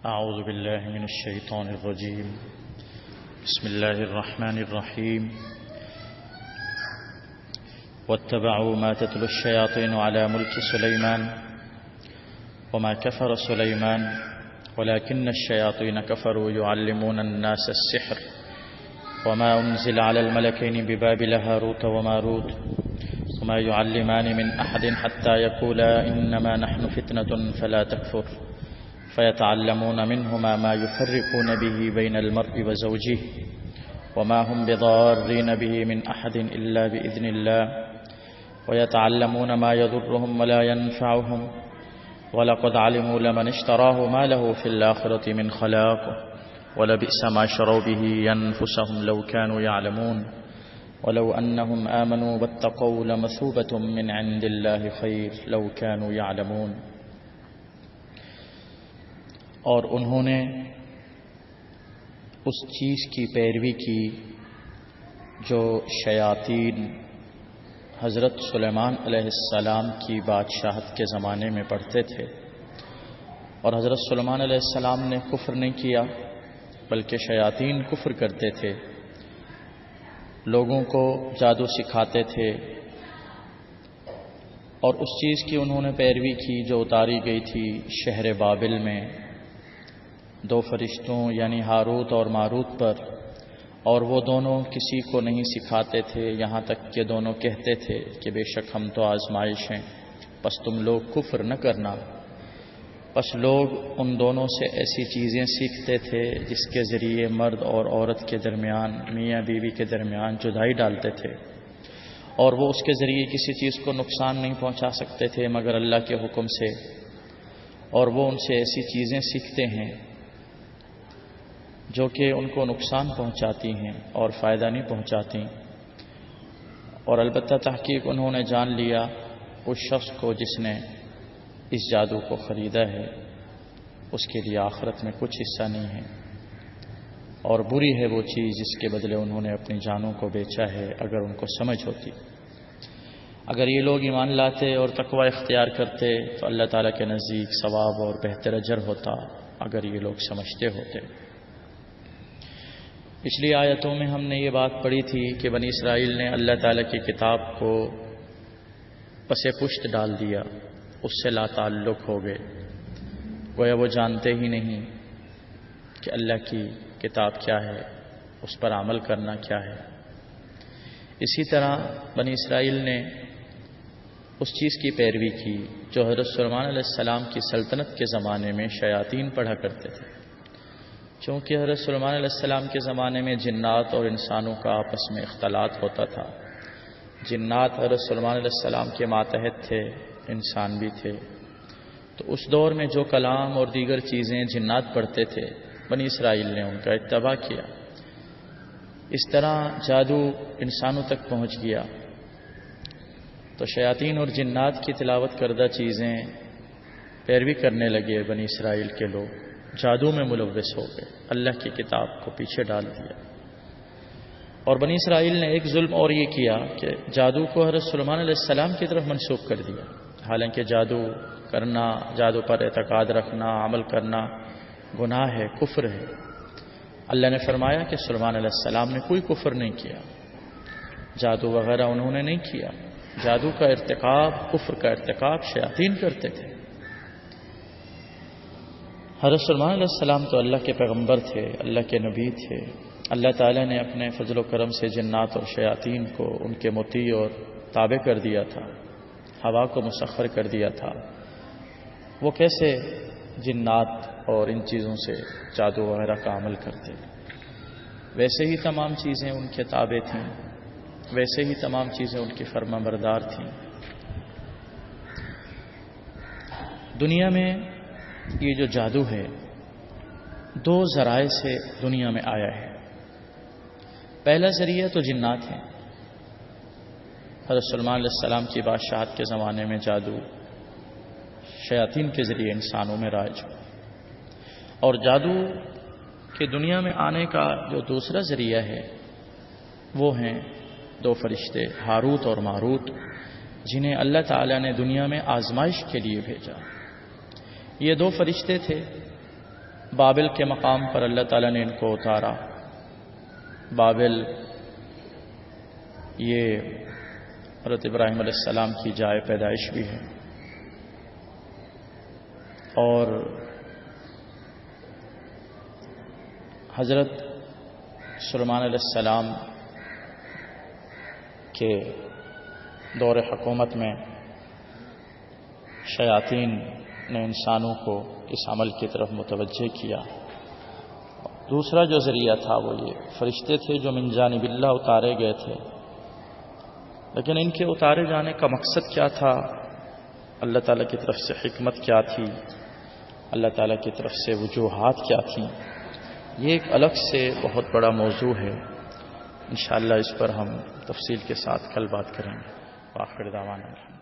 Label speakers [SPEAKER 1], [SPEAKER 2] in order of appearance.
[SPEAKER 1] أعوذ بالله من الشيطان الرجيم. بسم الله الرحمن الرحيم. واتبعوا ما تتلو الشياطين على ملك سليمان وما كفر سليمان ولكن الشياطين كفروا يعلمون الناس السحر وما أنزل على الملكين ببابل هاروت وماروت وما يعلمان من أحد حتى يقولا إنما نحن فتنة فلا تكفر فيتعلمون منهما ما يفرقون به بين المرء وزوجه وما هم بضارين به من أحد إلا بإذن الله ويتعلمون ما يضرهم ولا ينفعهم ولقد علموا لمن اشتراه ما له في الآخرة من خلاق ولبئس ما شروا به أنفسهم لو كانوا يعلمون ولو أنهم آمنوا واتقوا لمثوبة من عند الله خير لو كانوا يعلمون. اور انہوں نے اس چیز کی پیروی کی جو شیاطین حضرت سلیمان علیہ السلام کی بادشاہت کے زمانے میں پڑھتے تھے، اور حضرت سلیمان علیہ السلام نے کفر نہیں کیا بلکہ شیاطین کفر کرتے تھے، لوگوں کو جادو سکھاتے تھے، اور اس چیز کی انہوں نے پیروی کی جو اتاری گئی تھی شہر بابل میں دو فرشتوں یعنی ہاروت اور ماروت پر، اور وہ دونوں کسی کو نہیں سکھاتے تھے، یہاں تک کہ دونوں کہتے تھے کہ بے شک ہم تو آزمائش ہیں، پس تم لوگ کفر نہ کرنا. پس لوگ ان دونوں سے ایسی چیزیں سیکھتے تھے جس کے ذریعے مرد اور عورت کے درمیان، میاں بیوی کے درمیان جدائی ڈالتے تھے، اور وہ اس کے ذریعے کسی چیز کو نقصان نہیں پہنچا سکتے تھے مگر اللہ کے حکم سے، اور وہ ان سے ایسی چیزیں سیکھتے ہیں جو کہ ان کو نقصان پہنچاتی ہیں اور فائدہ نہیں پہنچاتی. اور البتہ تحقیق انہوں نے جان لیا اس شخص کو جس نے اس جادو کو خریدا ہے اس کے لیے آخرت میں کچھ حصہ نہیں ہے، اور بری ہے وہ چیز جس کے بدلے انہوں نے اپنی جانوں کو بیچا ہے. اگر ان کو سمجھ ہوتی، اگر یہ لوگ ایمان لاتے اور تقوی اختیار کرتے تو اللہ تعالیٰ کے نزدیک ثواب اور بہتر اجر ہوتا اگر یہ لوگ سمجھتے ہوتے. پچھلی آیتوں میں ہم نے یہ بات پڑھی تھی کہ بنی اسرائیل نے اللہ تعالیٰ کی کتاب کو پس پشت ڈال دیا، اس سے لا تعلق ہو گئے، گویا وہ جانتے ہی نہیں کہ اللہ کی کتاب کیا ہے، اس پر عمل کرنا کیا ہے. اسی طرح بنی اسرائیل نے اس چیز کی پیروی کی جو حضرت سلیمان علیہ السلام کی سلطنت کے زمانے میں شیاطین پڑھا کرتے تھے. چونکہ حضرت سلیمان علیہ السلام کے زمانے میں جنات اور انسانوں کا آپس میں اختلاط ہوتا تھا. جنات حضرت سلیمان علیہ السلام کے ماتحت تھے، انسان بھی تھے، تو اس دور میں جو کلام اور دیگر چیزیں جنات پڑھتے تھے بنی اسرائیل نے ان کا اتباع کیا. اس طرح جادو انسانوں تک پہنچ گیا تو شیاطین اور جنات کی تلاوت کردہ چیزیں پیروی کرنے لگے بنی اسرائیل کے لوگ، جادو میں ملوث ہو گئے، اللہ کی کتاب کو پیچھے ڈال دیا. اور بنی اسرائیل نے ایک ظلم اور یہ کیا کہ جادو کو حضرت سلیمان علیہ السلام کی طرف منسوخ کر دیا، حالانکہ جادو کرنا، جادو پر اعتقاد رکھنا، عمل کرنا گناہ ہے، کفر ہے. اللہ نے فرمایا کہ سلیمان علیہ السلام نے کوئی کفر نہیں کیا، جادو وغیرہ انہوں نے نہیں کیا. جادو کا ارتکاب، کفر کا ارتکاب شیاطین کرتے تھے. حضرت سلیمان علیہ السلام تو اللہ کے پیغمبر تھے، اللہ کے نبی تھے. اللہ تعالیٰ نے اپنے فضل و کرم سے جنات اور شیاطین کو ان کے مطیع اور تابع کر دیا تھا، ہوا کو مسخر کر دیا تھا. وہ کیسے جنات اور ان چیزوں سے جادو وغیرہ کا عمل کرتے؟ ویسے ہی تمام چیزیں ان کے تابع تھیں، ویسے ہی تمام چیزیں ان کی فرما بردار تھیں. دنیا میں یہ جو جادو ہے دو ذرائع سے دنیا میں آیا ہے. پہلا ذریعہ تو جنات ہیں. حضرت سلیمان علیہ السلام کی بادشاہت کے زمانے میں جادو شیاطین کے ذریعے انسانوں میں رائج ہوا. اور جادو کے دنیا میں آنے کا جو دوسرا ذریعہ ہے وہ ہیں دو فرشتے ہاروت اور ماروت، جنہیں اللہ تعالیٰ نے دنیا میں آزمائش کے لیے بھیجا. یہ دو فرشتے تھے بابل کے مقام پر اللہ تعالیٰ نے ان کو اتارا۔ بابل یہ حضرت ابراہیم علیہ السلام کی جائے پیدائش بھی ہے، اور حضرت سلیمان علیہ السلام کے دور حکومت میں شیاطین نے انسانوں کو اس عمل کی طرف متوجہ کیا۔ دوسرا جو ذریعہ تھا وہ یہ فرشتے تھے جو من جانب اللہ اتارے گئے تھے، لیکن ان کے اتارے جانے کا مقصد کیا تھا، اللہ تعالیٰ کی طرف سے حکمت کیا تھی، اللہ تعالیٰ کی طرف سے وجوہات کیا تھیں، یہ ایک الگ سے بہت بڑا موضوع ہے۔ انشاءاللہ اس پر ہم تفصیل کے ساتھ کل بات کریں گے۔ وآخر دعوانا الحمدللہ۔